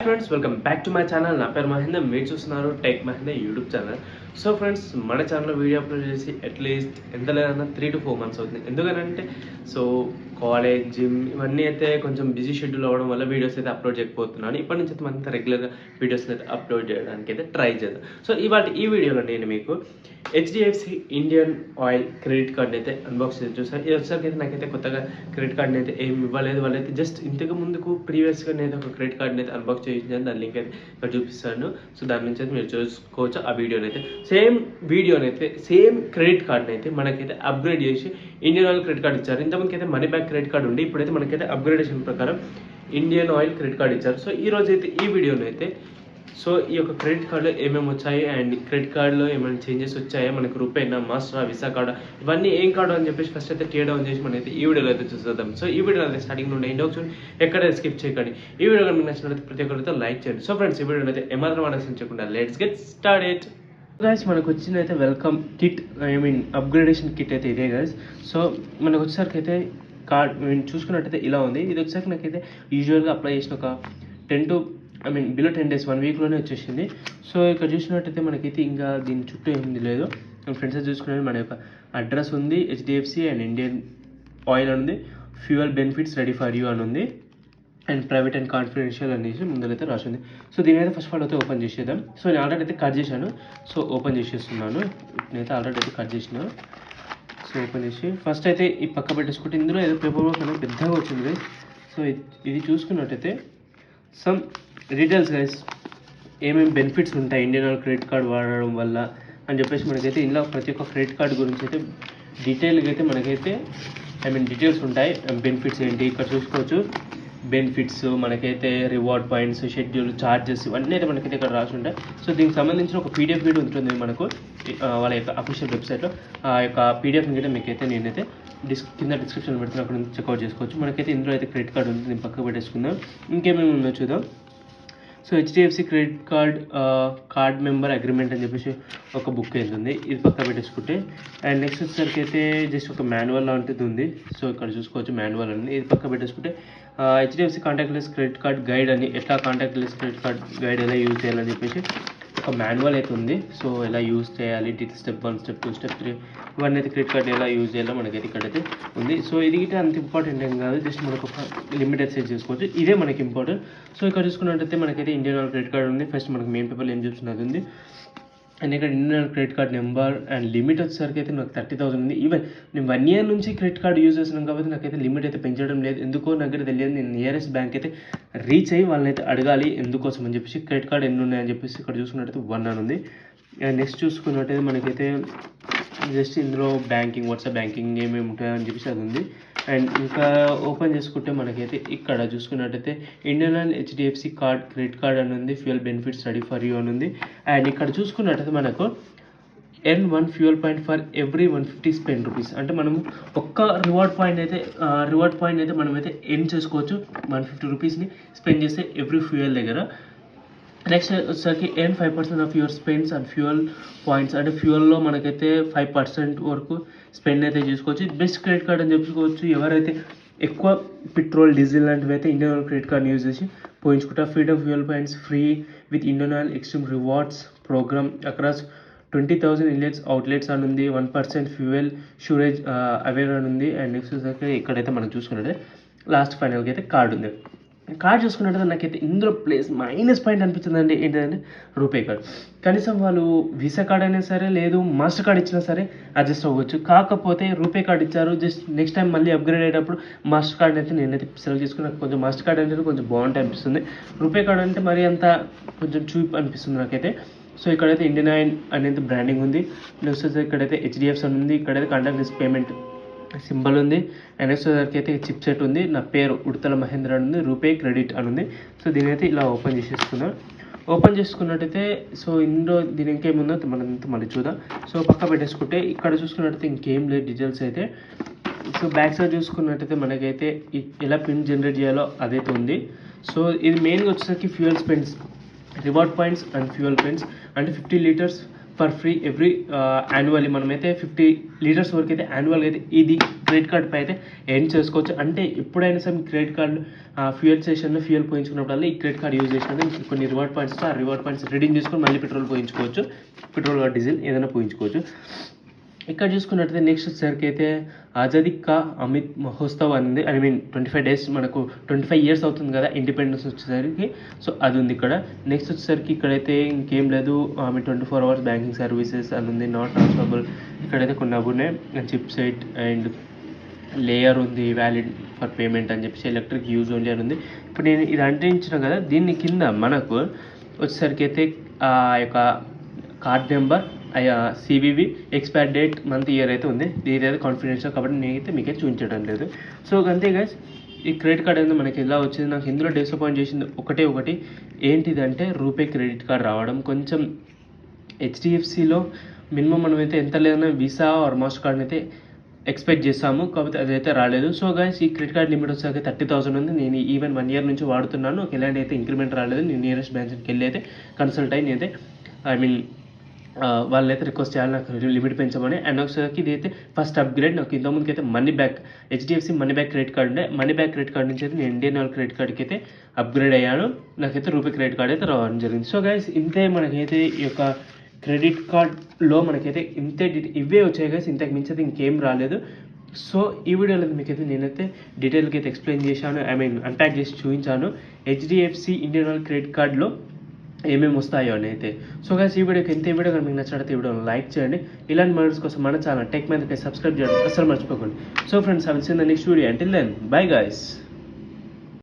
Friends welcome back to my channel. నా పేరు మహేందర్, మీరు చూస్తున్నారు tech Mahender YouTube channel. So friends, మన ఛానల్లో వీడియో అప్లోడ్ చేసి అట్లీస్ట్ ఎంత లేదన్నా 3 to 4 months అవుతుంది. ఎందుకనంటే సో కాలేజ్, జిమ్ ఇవన్నీ అయితే కొంచెం బిజీ షెడ్యూల్ అవ్వడం వల్ల వీడియోస్ అయితే అప్లోడ్ చేయకపోతున్నాను. ఇప్పటి నుంచి అయితే మనం రెగ్యులర్గా వీడియోస్ అయితే అప్లోడ్ చేయడానికి అయితే ట్రై చేద్దాం. సో ఈ వీడియోలో నేను మీకు హెచ్డిఎఫ్సి ఇండియన్ ఆయిల్ క్రెడిట్ కార్డ్ని అయితే అన్బాక్స్ చేసి చూసాను. ఇది వచ్చేసరికి అయితే నాకైతే కొత్తగా క్రెడిట్ కార్డ్ని అయితే ఏమి ఇవ్వలేదు. వాళ్ళైతే జస్ట్ ఇంతకు ముందుకు ప్రీవియస్గా నేను ఒక క్రెడిట్ కార్డ్ని అయితే అన్బాక్స్ చేయించాను. దాని లింక్ అయితే ఇక్కడ చూపిస్తాను. సో దాని నుంచి అయితే మీరు చూసుకోవచ్చు ఆ వీడియోని అయితే. సేమ్ క్రెడిట్ కార్డ్ని అయితే మనకైతే అప్గ్రేడ్ చేసి ఇండియన్ ఆయిల్ క్రెడిట్ కార్డ్ ఇచ్చారు. ఇంతమందికి అయితే మనీ బ్యాక్ క్రెడిట్ కార్డ్ ఉండి ఇప్పుడైతే మనకైతే అప్గ్రేడేషన్ ప్రకారం ఇండియన్ ఆయిల్ క్రెడిట్ కార్డ్ ఇచ్చారు. సో ఈ రోజు అయితే ఈ వీడియోలో అయితే సో ఈ యొక్క క్రెడిట్ కార్డులో ఏమేమి వచ్చాయి అండ్ క్రెడిట్ కార్డులో ఏమైనా చేంజెస్ వచ్చాయా, మనకు రూపేనా, మాస్టరా, విసా కార్డా, ఇవన్నీ ఏం కార్డు అని చెప్పేసి ఫస్ట్ అయితే టీయర్ డౌన్ చేసి మనైతే ఈ వీడియోలో అయితే చూద్దాం. సో ఈ వీడియో అయితే స్టార్టింగ్ నుండి ఎండ్ చూడండి, ఎక్కడ స్కిప్ చేయకండి. ఈ వీడియో మీకు నచ్చినట్లయితే ప్రతి ఒక్కరితో లైక్ చేయండి. సో ఫ్రెండ్స్, ఈ వీడియో అయితే ఏమాత్రం ఆలోచించకుండా లెట్స్ గెట్ స్టార్టెడ్. గైస్, మనకు వచ్చిన అయితే వెల్కమ్ కిట్, అప్గ్రేడేషన్ కిట్ అయితే ఇదే గైస్. సో మనకు వచ్చేసరికి అయితే కార్డ్ మేము చూసుకున్నట్టయితే ఇలా ఉంది. ఇది వచ్చేసరికి నాకైతే యూజువల్గా అప్లై చేసిన ఒక 10 to బిలో 10 days 1 weekలోనే వచ్చేసింది. సో ఇక్కడ చూసినట్టయితే మనకైతే ఇంకా దీని చుట్టూ ఏమి లేదు. ఫ్రెండ్స్ చూసుకున్నట్టు మన యొక్క అడ్రస్ ఉంది, హెచ్డిఎఫ్సి అండ్ ఇండియన్ ఆయిల్ ఉంది, fuel benefits ready for you అని ఉంది, అండ్ ప్రైవేట్ అండ్ కాన్ఫిడెన్షియల్ అనేసి ముందరైతే రాసింది. సో దీని అయితే ఫస్ట్ ఆఫ్ ఆల్ అయితే ఓపెన్ చేసేద్దాం. సో నేను ఆల్రెడీ అయితే కట్ చేశాను. సో ఓపెన్ చేసేస్తున్నాను. నేనైతే ఆల్రెడీ అయితే కట్ చేసిన. సో ఓపెన్ చేసి ఫస్ట్ అయితే ఈ పక్క పెట్టేసుకుంటే ఇందులో ఏదో పేపర్ వర్క్ అనేది పెద్దగా వచ్చింది. సో ఇది చూసుకున్నట్టయితే సమ్ డీటెయిల్స్ గైస్, ఏమేమి బెనిఫిట్స్ ఉంటాయి ఇండియన్ ఆయిల్ క్రెడిట్ కార్డ్ వాడడం వల్ల అని చెప్పేసి మనకైతే ఇందులో ప్రతి ఒక్క క్రెడిట్ కార్డు గురించి అయితే డీటెయిల్గా అయితే మనకైతే డీటెయిల్స్ ఉంటాయి. బెనిఫిట్స్ ఏంటి ఇక్కడ చూసుకోవచ్చు. బెనిఫిట్స్, మనకైతే రివార్డ్ పాయింట్స్, షెడ్యూల్, ఛార్జెస్ ఇవన్నీ అయితే మనకైతే ఇక్కడ రాసి ఉంటాయి. సో దీనికి సంబంధించిన ఒక పీడిఎఫ్ వీడియో ఉంటుంది మనకు వాళ్ళ యొక్క అఫీషియల్ వెబ్సైట్లో. ఆ యొక్క పీడిఎఫ్ అయితే మీకైతే నేనైతే కింద డిస్క్రిప్షన్ పెడుతున్నా, అక్కడ నుంచి చెక్అవుట్ చేసుకోవచ్చు. మనకైతే ఇందులో అయితే క్రెడిట్ కార్డ్ ఉంది, నేను పక్కకు పెట్టేసుకుందాం. ఇంకేమేమి ఉందో చూద్దాం. So HDFC credit card member agreement అని చెప్పేసి ఒక బుక్ అవుతుంది, ఇది పక్క పెట్టేసుకుంటే. అండ్ నెక్స్ట్ వచ్చేసరికి అయితే జస్ట్ ఒక మాన్యువల్ లాంటిది ఉంది. సో ఇక్కడ చూసుకోవచ్చు మాన్యువల్ అని, ఇది పక్క పెట్టేసుకుంటే HDFC contactless credit card guide అని, ఎట్లా కాంటాక్ట్లెస్ క్రెడిట్ కార్డ్ గైడ్ ఎలా యూజ్ చేయాలని చెప్పేసి ఒక మాన్యువల్ అయితే ఉంది. సో ఎలా యూజ్ చేయాలి, స్టెప్ 1, స్టెప్ 2, స్టెప్ 3 ఇవన్నీ అయితే క్రెడిట్ కార్డ్ ఎలా యూజ్ చేయాలో మనకైతే ఇక్కడైతే ఉంది. సో ఇది అయితే అంత ఇంపార్టెంట్ ఏం కాదు, జస్ట్ మనకు ఒక లిమిటెడ్ సెట్ చేసుకోవచ్చు, ఇదే మనకి ఇంపార్టెంట్. సో ఇక్కడ చూసుకున్నట్టయితే మనకైతే ఇండియన్ ఆయిల్ క్రెడిట్ కార్డ్ ఉంది. ఫస్ట్ మనకి మెయిన్ పేపర్లో ఏం చూస్తున్నది ఉంది. అండ్ ఇక్కడ Indian Oil credit card number and limit వచ్చేసరికి అయితే నాకు 30,000 ఉంది. ఈవెన్ నేను 1 year నుంచి క్రెడిట్ కార్డ్ యూజ్ చేస్తున్నాను కాబట్టి నాకైతే లిమిట్ అయితే పెంచడం లేదు. ఎందుకో నాకు తెలియదు. నేను నియరెస్ట్ బ్యాంక్ అయితే రీచ్ అయ్యి వాళ్ళని అయితే అడగాలి ఎందుకోసం అని చెప్పేసి. క్రెడిట్ కార్డ్ ఎన్ని ఉన్నాయని చెప్పేసి ఇక్కడ చూసుకున్నట్టయితే 1 అని ఉంది. అండ్ నెక్స్ట్ చూసుకున్నట్టయితే మనకైతే జస్ట్ ఇందులో బ్యాంకింగ్, వాట్సాప్ బ్యాంకింగ్ ఏమేమి ఉంటాయని చెప్పేసి అది ఉంది. అండ్ ఇంకా ఓపెన్ చేసుకుంటే మనకైతే ఇక్కడ చూసుకున్నట్టయితే Indian oil HDFC card credit card అని ఉంది, fuel benefits ready for you అని ఉంది. అండ్ ఇక్కడ చూసుకున్నట్టయితే మనకు earn 1 fuel point for every 150 spend rupees. అంటే మనం ఒక్క రివార్డ్ పాయింట్ అయితే మనమైతే ఎర్న్ చేసుకోవచ్చు 150 రూపీస్ని స్పెండ్ చేస్తే ఎవ్రీ ఫ్యూయల్ దగ్గర. నెక్స్ట్ వచ్చేసరికి earn 5% of your spends and fuel points. అంటే ఫ్యూయల్లో మనకైతే 5% వరకు స్పెండ్ అయితే చేసుకోవచ్చు. బెస్ట్ క్రెడిట్ కార్డ్ అని చెప్పుకోవచ్చు. ఎవరైతే ఎక్కువ పెట్రోల్, డీజిల్ లాంటివి అయితే Indian Oil credit card use చేసి పోయించుకుంటారు. Freedom fuel points free with Indian Oil extreme rewards program across 20,000 inlets outlets అని ఉంది. 1% ఫ్యూయల్ షూరేజ్ అవేర్ అని ఉంది. అండ్ నెక్స్ట్ వచ్చేసరికి ఇక్కడైతే మనం చూసుకున్నట్టే లాస్ట్ ఫైనల్గా అయితే కార్డ్ ఉంది. కార్డ్ చూసుకున్నట్టు నాకైతే ఇందులో మైనస్ పాయింట్ అనిపించిందండి. ఏంటంటే రూపే కార్డ్. కనీసం వాళ్ళు వీసా కార్డ్ అయినా సరే, లేదు మాస్టర్ కార్డ్ ఇచ్చినా సరే అడ్జస్ట్ అవ్వచ్చు. కాకపోతే రూపే కార్డ్ ఇచ్చారు. జస్ట్ నెక్స్ట్ టైం మళ్ళీ అప్గ్రేడ్ అయ్యేటప్పుడు మాస్టర్ కార్డ్ అయితే నేనైతే సెలెక్ట్ చేసుకున్నా. కొంచెం మాస్టర్ కార్డ్ అంటే కొంచెం బాగుంటాయి అనిపిస్తుంది. రూపే కార్డ్ అంటే మరీ అంత కొంచెం చీప్ అనిపిస్తుంది నాకైతే. సో ఇక్కడైతే ఇండియన్ ఆయిల్ అనేది బ్రాండింగ్ ఉంది. నెక్స్ట్ వచ్చి ఇక్కడైతే హెచ్డిఎఫ్సి అని ఉంది. ఇక్కడైతే కాంటాక్ట్లెస్ పేమెంట్ సింబల్ ఉంది. అండ్ నెక్స్ట్ అయితే చిప్ సెట్ ఉంది. నా పేరు ఉడతల మహేందర్ అని ఉంది. రూపే క్రెడిట్ అని ఉంది. సో దీని అయితే ఇలా ఓపెన్ చేసేసుకుందాం. ఓపెన్ చేసుకున్నట్టయితే సో ఇందులో దీని ఇంకేముందో మనం మళ్ళీ చూద్దాం. సో పక్క పెట్టేసుకుంటే ఇక్కడ చూసుకున్నట్టయితే ఇంకేం లేదు డీటెయిల్స్ అయితే. సో బ్యాక్ సైడ్ చూసుకున్నట్టయితే మనకైతే ఎలా పిన్ జనరేట్ చేయాలో అదైతే ఉంది. సో ఇది మెయిన్గా వచ్చేసరికి fuel spends, reward points and fuel points. అంటే 50 litres for free every annually. మనమైతే 50 లీటర్స్ వరకు అయితే యాన్యువల్గా అయితే ఇది క్రెడిట్ కార్డ్ పై అయితే ఎండ్ చేసుకోవచ్చు. అంటే ఎప్పుడైనా సరే క్రెడిట్ కార్డు ఫ్యూయల్ స్టేషన్లో ఫ్యూయల్ పోయించుకున్నప్పుడల్లా ఈ క్రెడిట్ కార్డ్ యూజ్ చేసినట్టు మీకు కొన్ని రివార్డ్ పాయింట్స్ ఆ రివార్డ్ పాయింట్స్ రిడీమ్ చేసుకొని మళ్ళీ పెట్రోల్ పోయించుకోవచ్చు, పెట్రోల్ డీజిల్ ఏదైనా పోయించుకోవచ్చు. ఇక్కడ చూసుకున్నట్టయితే నెక్స్ట్ వచ్చేసరికి అయితే ఆజాదీ కా అమృత్ మహోత్సవ్ అనేది 25 days మనకు 25 years అవుతుంది కదా ఇండిపెండెన్స్ వచ్చేసరికి. సో అది ఉంది ఇక్కడ. నెక్స్ట్ వచ్చేసరికి ఇక్కడైతే ఇంకేం లేదు, 24 hours బ్యాంకింగ్ సర్వీసెస్ అని ఉంది, నాట్ ట్రాన్స్ఫరబుల్. ఇక్కడైతే కొన్ని అవ్వనే చిప్ సెట్ అండ్ లేయర్ ఉంది, వ్యాలిడ్ ఫర్ పేమెంట్ అని చెప్పేసి, ఎలక్ట్రిక్ యూజ్ ఓన్లీ అని ఉంది. ఇప్పుడు నేను ఇది అంటించిన కదా, దీన్ని కింద మనకు వచ్చేసరికి అయితే ఆ యొక్క card number, CVV, expire date, month, year అయితే ఉంది. ఇదైతే కాన్ఫిడెన్షియల్ కాబట్టి నేనైతే మీకైతే చూపించడం లేదు. సో అంతే గైస్, ఈ క్రెడిట్ కార్డ్ అనేది మనకి ఎలా వచ్చింది, నాకు ఇందులో డిసప్పాయింట్ చేసింది ఒకటి ఏంటిదంటే రూపే క్రెడిట్ కార్డ్ రావడం. కొంచెం హెచ్డిఎఫ్సిలో మినిమం మనమైతే ఎంత లేదన్నా వీసా ఆర్ మాస్టర్ కార్డ్ అయితే ఎక్స్పెక్ట్ చేస్తాము, కాకపోతే అదైతే రాలేదు. సో గైస్, ఈ క్రెడిట్ కార్డ్ లిమిట్ వచ్చేసరికి 30,000 ఉంది. నేను ఈవెన్ 1 year నుంచి వాడుతున్నాను, నాకు ఎలాంటి అయితే ఇంక్రిమెంట్ రాలేదు. నేను నియరెస్ట్ బ్రాంచ్కి వెళ్ళి అయితే కన్సల్ట్ అయ్యి నేనైతే వాళ్ళైతే రిక్వెస్ట్ చేయాలి నాకు లిమిట్ పెంచమని. అండ్ ఒకసారికి ఇదైతే ఫస్ట్ అప్గ్రేడ్. నాకు ఇంతకుముందుకు అయితే money back HDFC money back credit card ఉండే, మనీ బ్యాక్ క్రెడిట్ కార్డ్ నుంచి అయితే నేను ఇండియన్ క్రెడిట్ కార్డ్కి అయితే అప్గ్రేడ్ అయ్యాను. నాకైతే రూపే క్రెడిట్ కార్డ్ అయితే రావడం జరిగింది. సో గైస్, ఇంతే మనకైతే ఈ యొక్క క్రెడిట్ కార్డ్లో మనకైతే ఇంతే ఇవే వచ్చాయి గైస్, ఇంతకు మించి అయితే ఇంకేం రాలేదు. సో ఈ వీడియోలో మీకైతే నేనైతే డీటెయిల్గా అయితే ఎక్స్ప్లెయిన్ చేశాను, అన్ప్యాక్ చేసి చూపించాను హెచ్డిఎఫ్సి ఇండియన్ క్రెడిట్ కార్డ్లో ఏమేమి వస్తాయో అని అయితే. సో గైస్, ఈ వీడియోకి వీడియో కానీ మీకు నచ్చినట్లయితే ఈ వీడియోని లైక్ చేయండి. ఇలాంటి వీడియోస్ కోసం మన ఛానల్ టెక్ మహేందర్కి సబ్స్క్రైబ్ చేయడం అస్సలు మర్చిపోకండి. So friends, I will see in the next video. Until then, bye guys.